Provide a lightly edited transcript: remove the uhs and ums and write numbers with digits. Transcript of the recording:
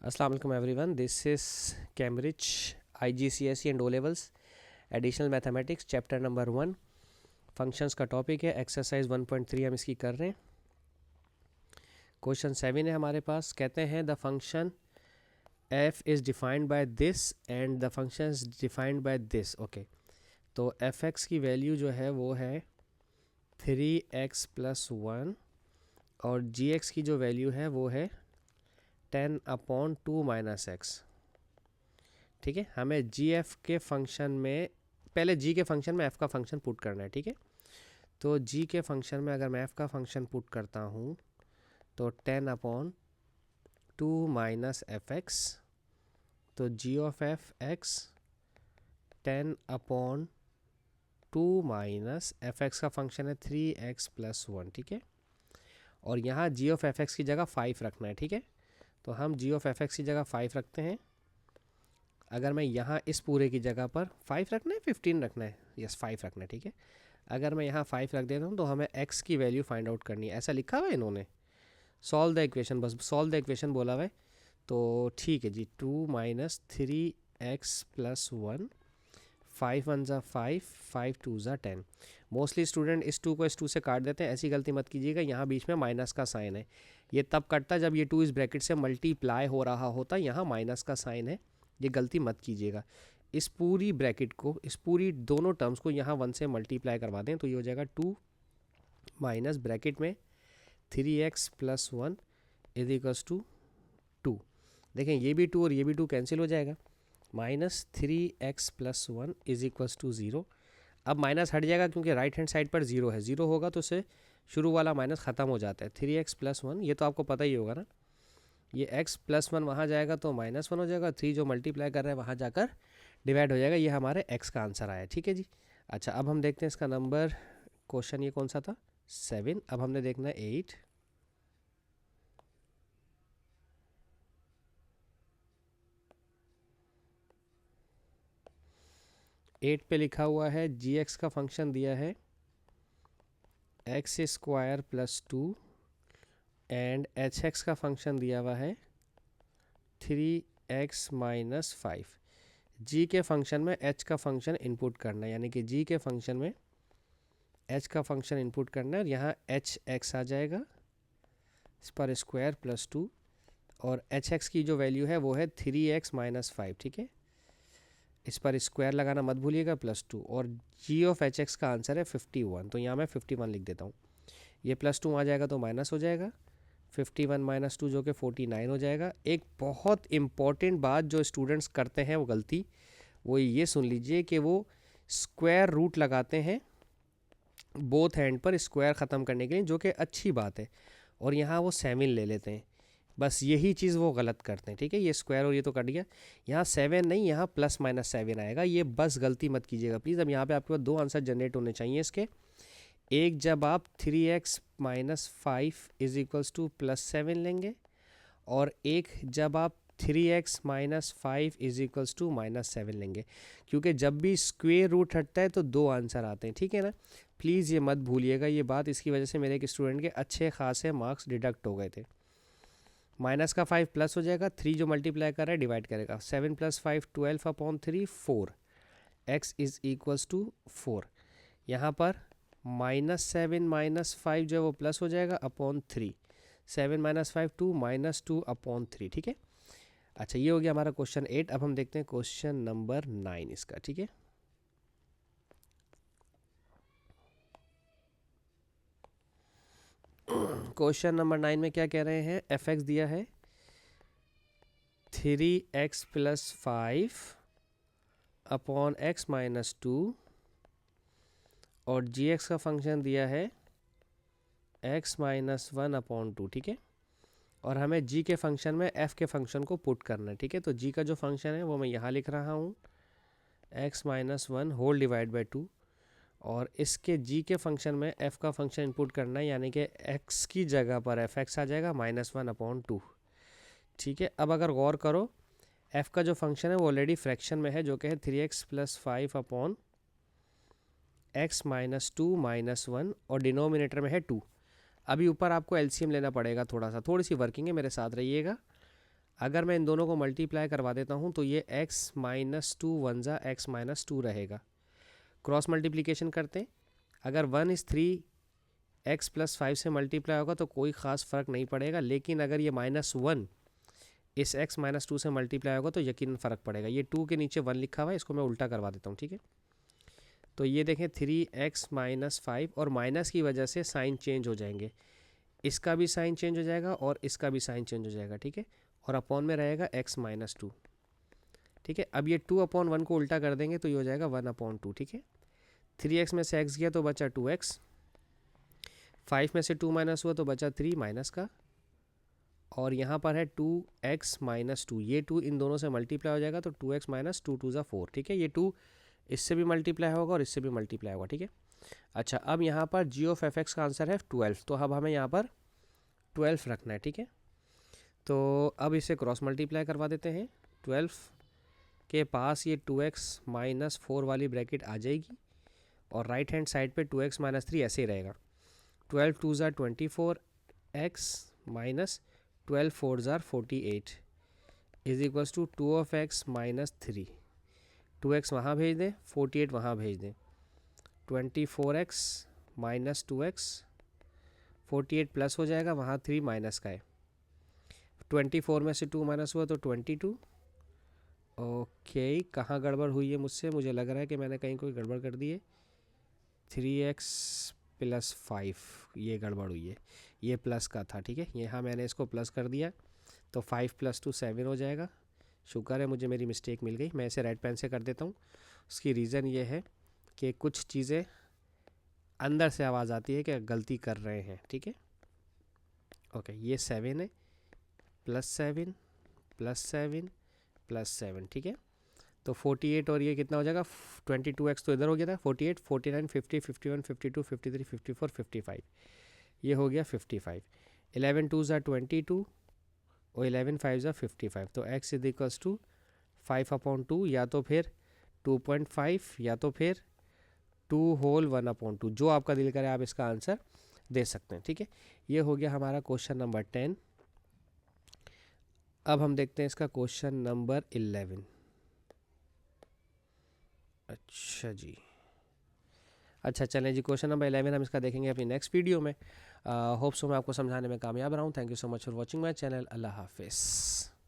अस्सलाम वालेकुम everyone, this is Cambridge IGCSE and O levels additional mathematics chapter number 1 functions का topic है। Exercise 1.3 हम इसकी कर रहे हैं। क्वेश्चन 7 है हमारे पास। कहते हैं the function f is defined by this and the function is defined by this. Okay, तो fx की वैल्यू जो है वो है 3x + 1 और gx की जो वैल्यू है वो है 10/2 - x। ठीक है, हमें जी एफ के फंक्शन में पहले जी के फंक्शन में एफ़ का फंक्शन पुट करना है। ठीक है, तो जी के फंक्शन में अगर मैं एफ़ का फंक्शन पुट करता हूँ तो 10/2 - fx, तो जी ऑफ एफ एक्स 10/2 - fx का फंक्शन है 3x + 1। ठीक है, और यहाँ जी ऑफ एफ एक्स की जगह 5 रखना है। ठीक है, तो हम जी ऑफ एफ एक्स की जगह 5 रखते हैं। अगर मैं यहाँ इस पूरे की जगह पर 5 रखना है, 15 रखना है, यस 5 रखना है। ठीक है, अगर मैं यहाँ 5 रख देता हूँ तो हमें x की वैल्यू फाइंड आउट करनी है। ऐसा लिखा हुआ है इन्होंने, सॉल्व द इक्वेशन, बस सॉल्व द इक्वेशन बोला हुआ है। तो ठीक है जी, 2 - 3x + 1, 5 1 ज़ा 5, 5 2 ज़ा 10। मोस्टली स्टूडेंट इस 2 को इस 2 से काट देते हैं, ऐसी गलती मत कीजिएगा। यहाँ बीच में माइनस का साइन है, ये तब कटता जब ये 2 इस ब्रैकेट से मल्टीप्लाई हो रहा होता, यहाँ माइनस का साइन है, ये गलती मत कीजिएगा। इस पूरी ब्रैकेट को, इस पूरी दोनों टर्म्स को यहाँ 1 से मल्टीप्लाई करवा दें तो ये हो जाएगा 2 माइनस ब्रैकेट में 3x + 1 = 2। देखें ये भी 2 और ये भी 2 कैंसिल हो जाएगा। -3x + 1 = 0। अब माइनस हट जाएगा क्योंकि राइट हैंड साइड पर 0 है, 0 होगा तो उससे शुरू वाला माइनस ख़त्म हो जाता है। 3x + 1 ये तो आपको पता ही होगा ना, ये x + 1 वहाँ जाएगा तो -1 हो जाएगा, 3 जो मल्टीप्लाई कर रहे हैं वहाँ जाकर डिवाइड हो जाएगा। ये हमारे x का आंसर आया। ठीक है जी। अच्छा, अब हम देखते हैं इसका नंबर, क्वेश्चन ये कौन सा था, 7। अब हमने देखना है 8। एट पे लिखा हुआ है gx का फंक्शन दिया है x² + 2 एंड hx का फंक्शन दिया हुआ है 3x - 5। g के फंक्शन में h का फंक्शन इनपुट करना है, यानी कि g के फंक्शन में h का फंक्शन इनपुट करना है। यहाँ hx आ जाएगा, इस पर स्क्वायर +2 और hx की जो वैल्यू है वो है 3x - 5। ठीक है, इस पर स्क्वायर लगाना मत भूलिएगा, +2 और g ऑफ hx का आंसर है 51। तो यहाँ मैं 51 लिख देता हूँ। ये +2 आ जाएगा तो माइनस हो जाएगा, 51 - 2 जो कि 49 हो जाएगा। एक बहुत इम्पॉर्टेंट बात जो स्टूडेंट्स करते हैं वो गलती, वो ये सुन लीजिए कि वो स्क्वायर रूट लगाते हैं बोथ हैंड पर स्क्वायर ख़त्म करने के लिए, जो कि अच्छी बात है, और यहाँ वो 7 ले लेते हैं। बस यही चीज़ वो गलत करते हैं। ठीक है, ये स्क्वायर और ये तो कट गया, यहाँ 7 नहीं, यहाँ +- 7 आएगा। ये बस गलती मत कीजिएगा प्लीज़। अब यहाँ पे आपके पास 2 आंसर जनरेट होने चाहिए इसके। एक जब आप 3x - 5 = +7 लेंगे, और एक जब आप 3x - 5 = -7 लेंगे, क्योंकि जब भी स्क्वेयर रूट हटता है तो 2 आंसर आते हैं। ठीक है ना, प्लीज़ ये मत भूलिएगा ये बात। इसकी वजह से मेरे एक स्टूडेंट के अच्छे खासे मार्क्स डिडक्ट हो गए थे। माइनस का 5 प्लस हो जाएगा, 3 जो मल्टीप्लाई कर रहा है डिवाइड करेगा, 7 + 5 12/3 4, x = 4। यहाँ पर -7 - 5 जो है वो प्लस हो जाएगा अपॉन 3, 7 - 5 2 -2/3। ठीक है, अच्छा ये हो गया हमारा क्वेश्चन 8। अब हम देखते हैं क्वेश्चन नंबर 9 इसका। ठीक है, क्वेश्चन नंबर 9 में क्या कह रहे हैं, fx दिया है 3x + 5 अपॉन x - 2 और gx का फंक्शन दिया है x - 1/2। ठीक है, और हमें g के फंक्शन में f के फंक्शन को पुट करना है। ठीक है, तो g का जो फंक्शन है वो मैं यहाँ लिख रहा हूँ, x - 1 होल डिवाइड बाई 2, और इसके g के फंक्शन में f का फंक्शन इनपुट करना है, यानी कि x की जगह पर fx आ जाएगा -1/2। ठीक है, अब अगर गौर करो f का जो फंक्शन है वो ऑलरेडी फ्रैक्शन में है, जो कि है 3x + 5 अपॉन x - 2 - 1, और डिनोमिनेटर में है 2। अभी ऊपर आपको एलसीएम लेना पड़ेगा, थोड़ी सी वर्किंग है, मेरे साथ रहिएगा। अगर मैं इन दोनों को मल्टीप्लाई करवा देता हूँ तो ये x माइनस टू वन ज़ा एक्स माइनस टू रहेगा। क्रॉस मल्टीप्लिकेशन करते हैं, अगर 1 इज़ 3 x प्लस 5 से मल्टीप्लाई होगा तो कोई ख़ास फ़र्क नहीं पड़ेगा, लेकिन अगर ये -1 इस x माइनस टू से मल्टीप्लाई होगा तो यकीनन फ़र्क पड़ेगा। ये 2 के नीचे 1 लिखा हुआ है, इसको मैं उल्टा करवा देता हूँ, ठीक है। तो ये देखें 3x माइनस 5 और माइनस की वजह से साइन चेंज हो जाएंगे, इसका भी साइन चेंज हो जाएगा और इसका भी साइन चेंज हो जाएगा, ठीक है। और अपॉन में रहेगा x माइनस टू, ठीक है। अब ये 2/1 को उल्टा कर देंगे तो ये हो जाएगा 1/2, ठीक है। 3x में से x गया तो बचा 2x, 5 में से 2 माइनस हुआ तो बचा 3 माइनस का, और यहाँ पर है 2x माइनस टू, ये 2 इन दोनों से मल्टीप्लाई हो जाएगा तो 2x माइनस टू 2 ज़ा 4, ठीक है। ये 2 इससे भी मल्टीप्लाई होगा और इससे भी मल्टीप्लाई होगा, ठीक है। अच्छा, अब यहाँ पर g ऑफ एफ एक्स का आंसर है 12, तो अब हमें यहाँ पर 12 रखना है, ठीक है। तो अब इसे क्रॉस मल्टीप्लाई करवा देते हैं, 12 के पास ये 2x माइनस 4 वाली ब्रैकेट आ जाएगी और राइट हैंड साइड पे 2x माइनस 3 ऐसे ही रहेगा। 12 2 ज़ार 24 x माइनस 12 4 ज़ार 48 is equals to 2 of x minus 3, 2x वहाँ भेज दें, 48 वहाँ भेज दें, 24x माइनस 2x, 48 प्लस हो जाएगा, वहाँ 3 माइनस का है, 24 में से 2 माइनस हुआ तो 22। ओके, कहाँ गड़बड़ हुई है मुझसे, मुझे लग रहा है कि मैंने कहीं कोई गड़बड़ कर दी है। 3x प्लस 5 ये गड़बड़ हुई है, ये प्लस का था, ठीक है। यहाँ मैंने इसको प्लस कर दिया तो 5 + 2 7 हो जाएगा। शुक्र है मुझे मेरी मिस्टेक मिल गई, मैं इसे रेड पेन से कर देता हूँ। उसकी रीज़न ये है कि कुछ चीज़ें अंदर से आवाज़ आती है कि गलती कर रहे हैं, ठीक है। ओके, ये 7 है, +7 +7 +7, ठीक है। तो 48 और ये कितना हो जाएगा, 22x तो इधर हो गया था, 48 49 50 51 52 53 54 55, ये हो गया 55। 11 2 ज़ा 22 और 11 5 ज़ा 55, तो x इज इक्वल्स टू 5/2 या तो फिर 2.5 या तो फिर 2 होल 1/2, जो आपका दिल करे आप इसका आंसर दे सकते हैं, ठीक है। ये हो गया हमारा क्वेश्चन नंबर 10। अब हम देखते हैं इसका क्वेश्चन नंबर 11। अच्छा जी, अच्छा चलें जी, क्वेश्चन नंबर 11 हम इसका देखेंगे अपनी नेक्स्ट वीडियो में। होप सो मैं आपको समझाने में कामयाब रहा हूँ। Thank you so much for watching my channel. अल्लाह हाफिज़।